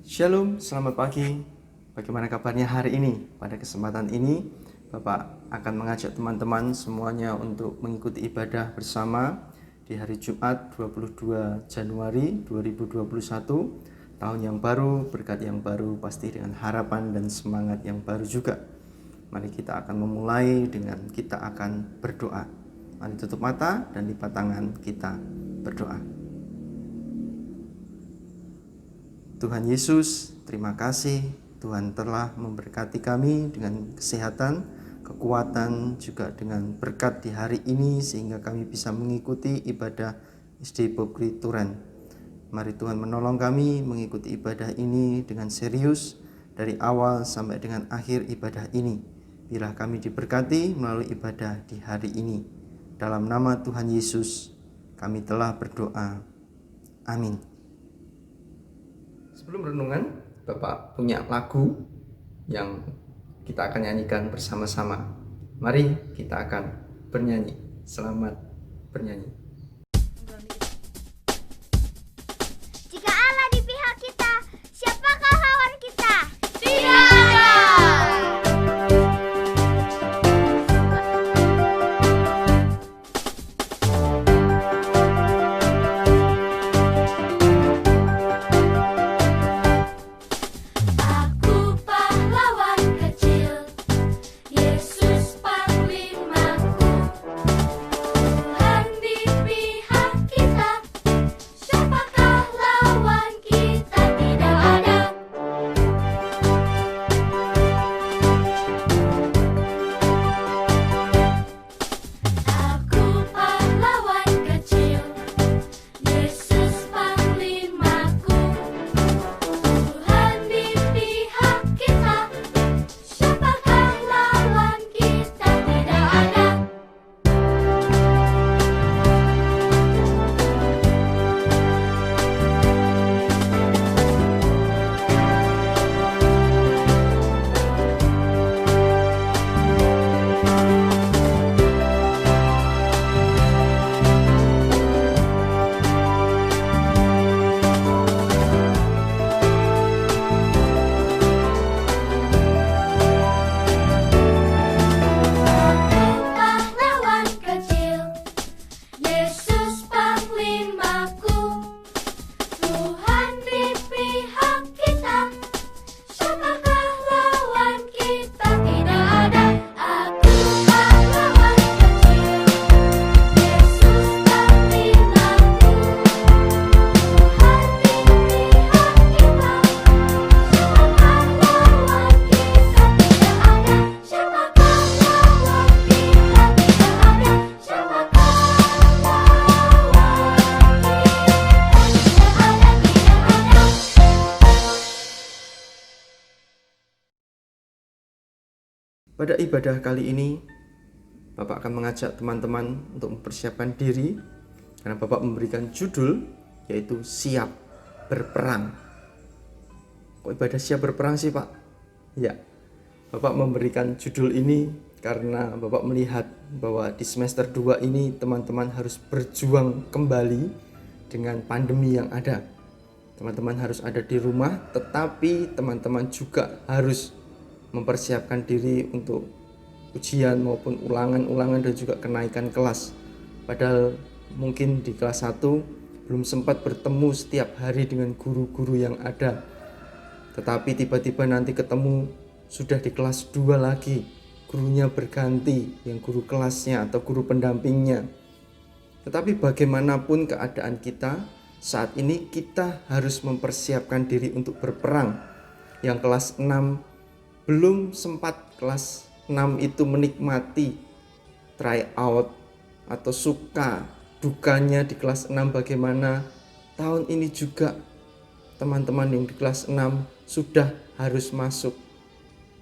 Shalom, selamat pagi. Bagaimana kabarnya hari ini? Pada kesempatan ini, Bapak akan mengajak teman-teman semuanya untuk mengikuti ibadah bersama di hari Jumat 22 Januari 2021. Tahun yang baru, berkat yang baru, pasti dengan harapan dan semangat yang baru juga. Mari kita akan memulai dengan kita akan berdoa. Mari tutup mata dan lipat tangan kita berdoa. Tuhan Yesus, terima kasih Tuhan telah memberkati kami dengan kesehatan, kekuatan, juga dengan berkat di hari ini sehingga kami bisa mengikuti ibadah SD Pokri Turen. Mari Tuhan menolong kami mengikuti ibadah ini dengan serius dari awal sampai dengan akhir ibadah ini. Biarlah kami diberkati melalui ibadah di hari ini. Dalam nama Tuhan Yesus, kami telah berdoa. Amin. Sebelum renungan, Bapak punya lagu yang kita akan nyanyikan bersama-sama. Mari kita akan bernyanyi. Selamat bernyanyi. Jika Allah di pihak kita, siapakah lawan kita? Tidak ada. Aku pahlawan kecil, Yesus panglimaku. Tuhan di pihak kita, siapakah lawan kita? Tidak ada. Aku pahlawan kecil, Yesus panglimaku. Tuhan di pihak kita, siapakah lawan kita? Tidak ada. Pahlawan kecil, Yesus panglimaku. Tuhan di pihak kita, siapakah lawan kita? Tidak ada. Aku pahlawan kecil, Yesus panglimaku. Tuhan di pihak kita, siapakah lawan kita? Tidak ada. Siapakah lawan kita? Tidak ada. Siapakah Pada ibadah kali ini, Bapak akan mengajak teman-teman untuk mempersiapkan diri karena Bapak memberikan judul yaitu siap berperang. Kok ibadah siap berperang sih, Pak? Ya, Bapak memberikan judul ini karena Bapak melihat bahwa di semester 2 ini teman-teman harus berjuang kembali dengan pandemi yang ada. Teman-teman harus ada di rumah, tetapi teman-teman juga harus mempersiapkan diri untuk ujian maupun ulangan-ulangan dan juga kenaikan kelas. Padahal mungkin di kelas 1 belum sempat bertemu setiap hari dengan guru-guru yang ada. Tetapi tiba-tiba nanti ketemu sudah di kelas 2 lagi. Gurunya berganti, yang guru kelasnya atau guru pendampingnya. Tetapi bagaimanapun keadaan kita, saat ini kita harus mempersiapkan diri untuk berperang. Yang kelas 6 belum sempat kelas 6 itu menikmati try out atau suka dukanya di kelas 6 bagaimana. Tahun ini juga teman-teman yang di kelas 6 sudah harus masuk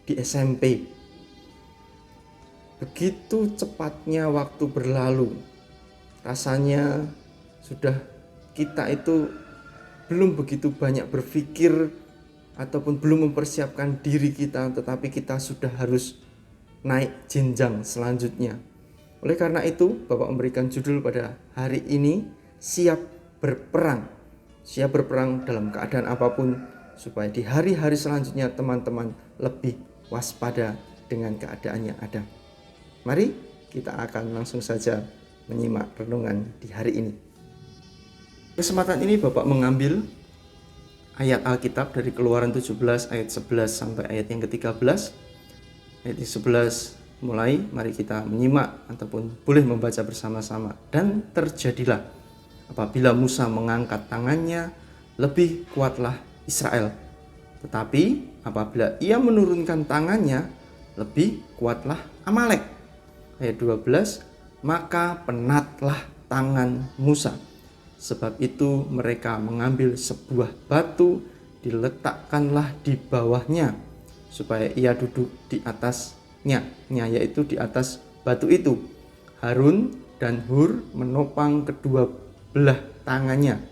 di SMP. Begitu cepatnya waktu berlalu. Rasanya sudah kita itu belum begitu banyak berpikir ataupun belum mempersiapkan diri kita, tetapi kita sudah harus naik jenjang selanjutnya. Oleh karena itu, Bapak memberikan judul pada hari ini, siap berperang. Siap berperang dalam keadaan apapun, supaya di hari-hari selanjutnya teman-teman lebih waspada dengan keadaan yang ada. Mari kita akan langsung saja menyimak renungan di hari ini. Kesempatan ini Bapak mengambil ayat Alkitab dari Keluaran 17 ayat 11 sampai ayat yang ke-13. Ayat 11 mulai, mari kita menyimak ataupun boleh membaca bersama-sama. Dan terjadilah apabila Musa mengangkat tangannya, lebih kuatlah Israel. Tetapi apabila ia menurunkan tangannya, lebih kuatlah Amalek. Ayat 12, maka penatlah tangan Musa. Sebab itu mereka mengambil sebuah batu, diletakkanlah di bawahnya, supaya ia duduk di atasnya, yaitu di atas batu itu. Harun dan Hur menopang kedua belah tangannya.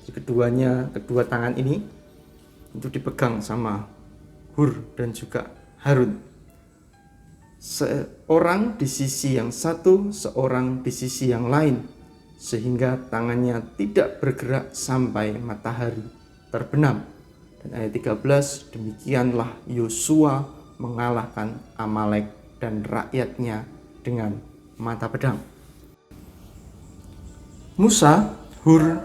Kedua tangan ini itu dipegang sama Hur dan juga Harun. Seorang di sisi yang satu, seorang di sisi yang lain, sehingga tangannya tidak bergerak sampai matahari terbenam. Dan ayat 13, demikianlah Yosua mengalahkan Amalek dan rakyatnya dengan mata pedang. Musa, Hur,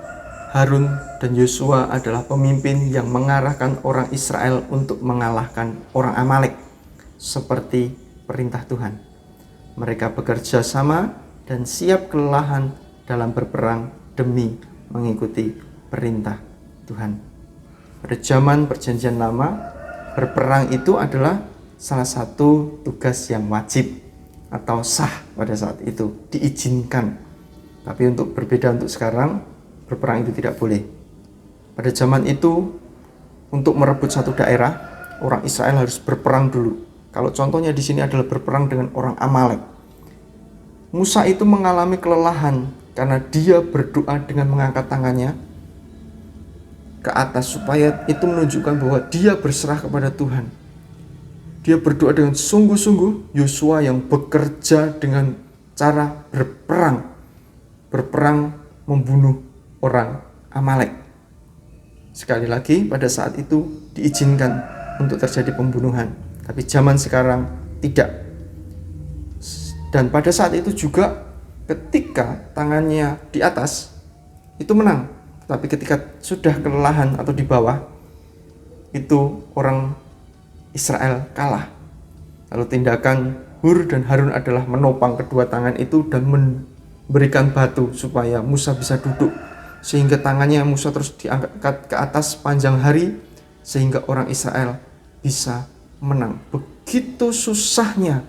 Harun, dan Yosua adalah pemimpin yang mengarahkan orang Israel untuk mengalahkan orang Amalek seperti perintah Tuhan. Mereka bekerja sama dan siap kelelahan dalam berperang demi mengikuti perintah Tuhan. Pada zaman Perjanjian Lama, berperang itu adalah salah satu tugas yang wajib atau sah pada saat itu, diizinkan. Tapi berbeda untuk sekarang, berperang itu tidak boleh. Pada zaman itu, untuk merebut satu daerah, orang Israel harus berperang dulu. Kalau contohnya di sini adalah berperang dengan orang Amalek. Musa itu mengalami kelelahan karena dia berdoa dengan mengangkat tangannya ke atas, supaya itu menunjukkan bahwa dia berserah kepada Tuhan. Dia berdoa dengan sungguh-sungguh. Yosua yang bekerja dengan cara berperang membunuh orang Amalek. Sekali lagi, pada saat itu diizinkan untuk terjadi pembunuhan, tapi zaman sekarang tidak. Dan pada saat itu juga, ketika tangannya di atas itu menang, tapi ketika sudah kelelahan atau di bawah, itu orang Israel kalah. Lalu tindakan Hur dan Harun adalah menopang kedua tangan itu dan memberikan batu supaya Musa bisa duduk, sehingga tangannya Musa terus diangkat ke atas sepanjang hari, sehingga orang Israel bisa menang. Begitu susahnya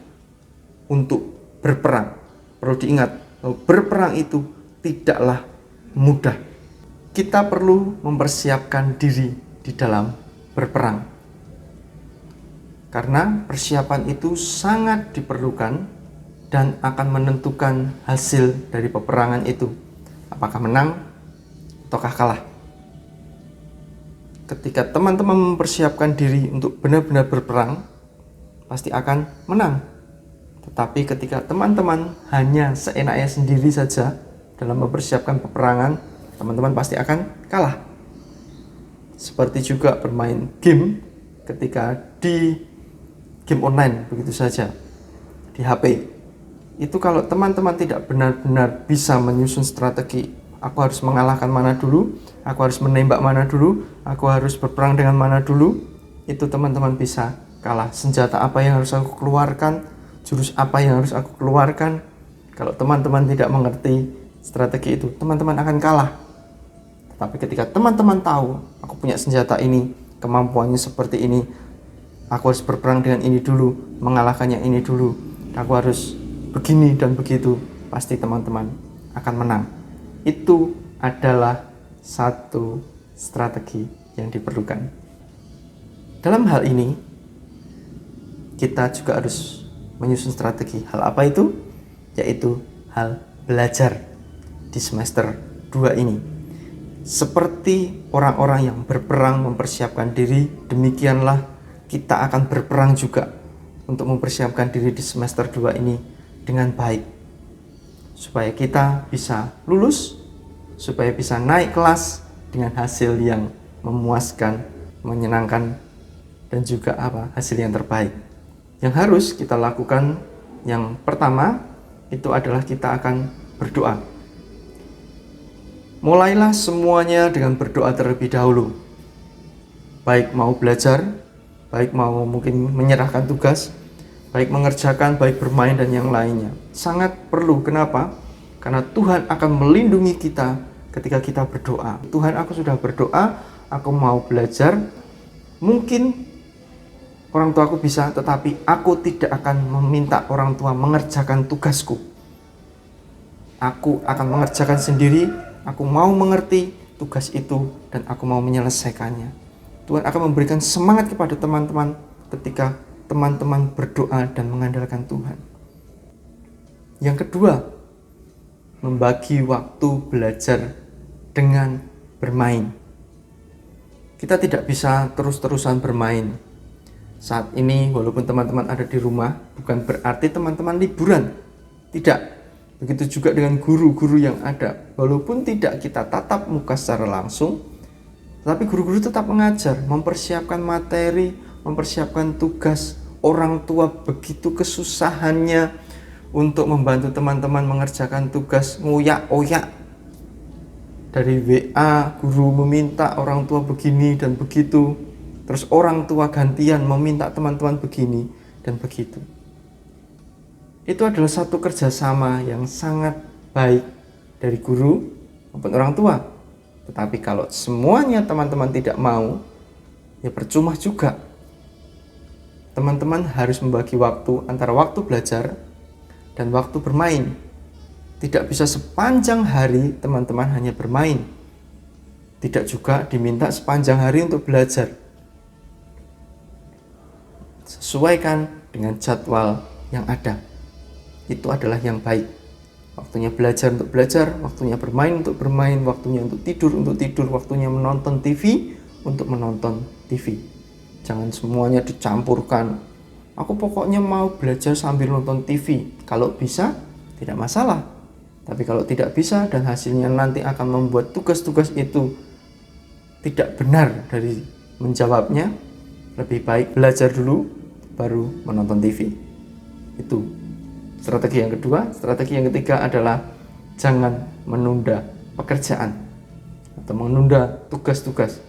untuk berperang. Perlu diingat bahwa berperang itu tidaklah mudah. Kita perlu mempersiapkan diri di dalam berperang, karena persiapan itu sangat diperlukan dan akan menentukan hasil dari peperangan itu, apakah menang ataukah kalah. Ketika teman-teman mempersiapkan diri untuk benar-benar berperang, pasti akan menang. Tetapi ketika teman-teman hanya seenaknya sendiri saja dalam mempersiapkan peperangan, teman-teman pasti akan kalah. Seperti juga bermain game, ketika di game online begitu saja, di HP. Itu kalau teman-teman tidak benar-benar bisa menyusun strategi, aku harus mengalahkan mana dulu, aku harus menembak mana dulu, aku harus berperang dengan mana dulu, itu teman-teman bisa kalah. Senjata apa yang harus aku keluarkan, jurus apa yang harus aku keluarkan. Kalau teman-teman tidak mengerti strategi itu, teman-teman akan kalah. Tapi ketika teman-teman tahu, aku punya senjata ini, kemampuannya seperti ini, aku harus berperang dengan ini dulu, mengalahkannya ini dulu, aku harus begini dan begitu, pasti teman-teman akan menang. Itu adalah satu strategi yang diperlukan. Dalam hal ini, kita juga harus menyusun strategi. Hal apa itu? Yaitu hal belajar di semester 2 ini. Seperti orang-orang yang berperang mempersiapkan diri, demikianlah kita akan berperang juga untuk mempersiapkan diri di semester 2 ini dengan baik, supaya kita bisa lulus, supaya bisa naik kelas dengan hasil yang memuaskan menyenangkan, dan juga hasil yang terbaik. Yang harus kita lakukan yang pertama itu adalah kita akan berdoa. Mulailah semuanya dengan berdoa terlebih dahulu. Baik mau belajar, baik mau mungkin menyerahkan tugas, baik mengerjakan, baik bermain dan yang lainnya. Sangat perlu. Kenapa? Karena Tuhan akan melindungi kita ketika kita berdoa. Tuhan, aku sudah berdoa, aku mau belajar. Mungkin orang tua aku bisa, tetapi aku tidak akan meminta orang tua mengerjakan tugasku. Aku akan mengerjakan sendiri, aku mau mengerti tugas itu dan aku mau menyelesaikannya. Tuhan akan memberikan semangat kepada teman-teman ketika teman-teman berdoa dan mengandalkan Tuhan. Yang kedua, membagi waktu belajar dengan bermain. Kita tidak bisa terus-terusan bermain. Saat ini walaupun teman-teman ada di rumah, bukan berarti teman-teman liburan. Tidak. Begitu juga dengan guru-guru yang ada. Walaupun tidak kita tatap muka secara langsung, tapi guru-guru tetap mengajar, mempersiapkan materi, mempersiapkan tugas. Orang tua begitu kesusahannya untuk membantu teman-teman mengerjakan tugas, ngoyak-oyak. Dari WA, guru meminta orang tua begini dan begitu. Terus orang tua gantian meminta teman-teman begini dan begitu. Itu adalah satu kerjasama yang sangat baik dari guru maupun orang tua. Tetapi kalau semuanya teman-teman tidak mau, ya percuma juga. Teman-teman harus membagi waktu antara waktu belajar dan waktu bermain. Tidak bisa sepanjang hari teman-teman hanya bermain. Tidak juga diminta sepanjang hari untuk belajar. Sesuaikan dengan jadwal yang ada. Itu adalah yang baik. Waktunya belajar untuk belajar, waktunya bermain untuk bermain, waktunya untuk tidur, waktunya menonton TV untuk menonton TV. Jangan semuanya dicampurkan. Aku pokoknya mau belajar sambil nonton TV. Kalau bisa, tidak masalah. Tapi kalau tidak bisa dan hasilnya nanti akan membuat tugas-tugas itu tidak benar dari menjawabnya, lebih baik belajar dulu baru menonton TV. Itu strategi yang kedua. Strategi yang ketiga adalah jangan menunda pekerjaan atau menunda tugas-tugas.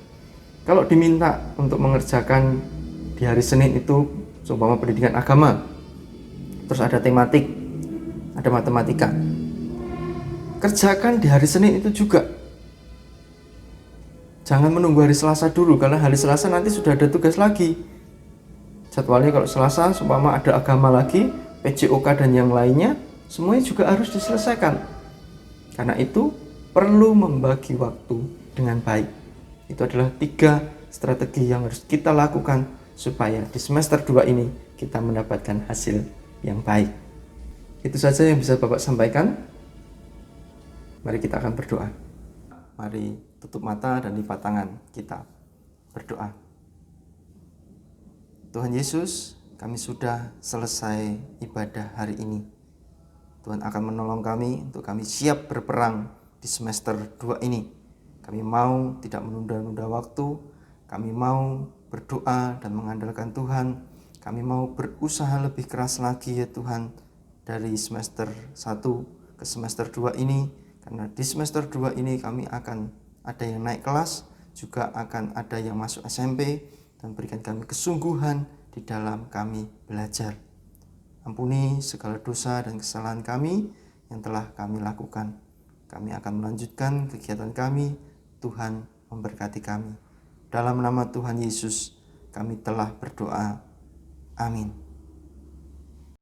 Kalau diminta untuk mengerjakan di hari Senin itu seumpama pendidikan agama, terus ada tematik, ada matematika, kerjakan di hari Senin itu juga. Jangan menunggu hari Selasa dulu, karena hari Selasa nanti sudah ada tugas lagi. Jadwalnya kalau Selasa, seumpama ada agama lagi, PJOK dan yang lainnya, semuanya juga harus diselesaikan. Karena itu perlu membagi waktu dengan baik. Itu adalah 3 strategi yang harus kita lakukan supaya di semester 2 ini kita mendapatkan hasil yang baik. Itu saja yang bisa Bapak sampaikan. Mari kita akan berdoa. Mari tutup mata dan lipat tangan kita berdoa. Tuhan Yesus, kami sudah selesai ibadah hari ini. Tuhan akan menolong kami untuk kami siap berperang di semester 2 ini. Kami mau tidak menunda-nunda waktu, kami mau berdoa dan mengandalkan Tuhan. Kami mau berusaha lebih keras lagi ya Tuhan, dari semester 1 ke semester 2 ini. Karena di semester 2 ini kami akan ada yang naik kelas, juga akan ada yang masuk SMP, dan berikan kami kesungguhan di dalam kami belajar. Ampuni segala dosa dan kesalahan kami yang telah kami lakukan. Kami akan melanjutkan kegiatan kami. Tuhan memberkati kami. Dalam nama Tuhan Yesus kami telah berdoa. Amin.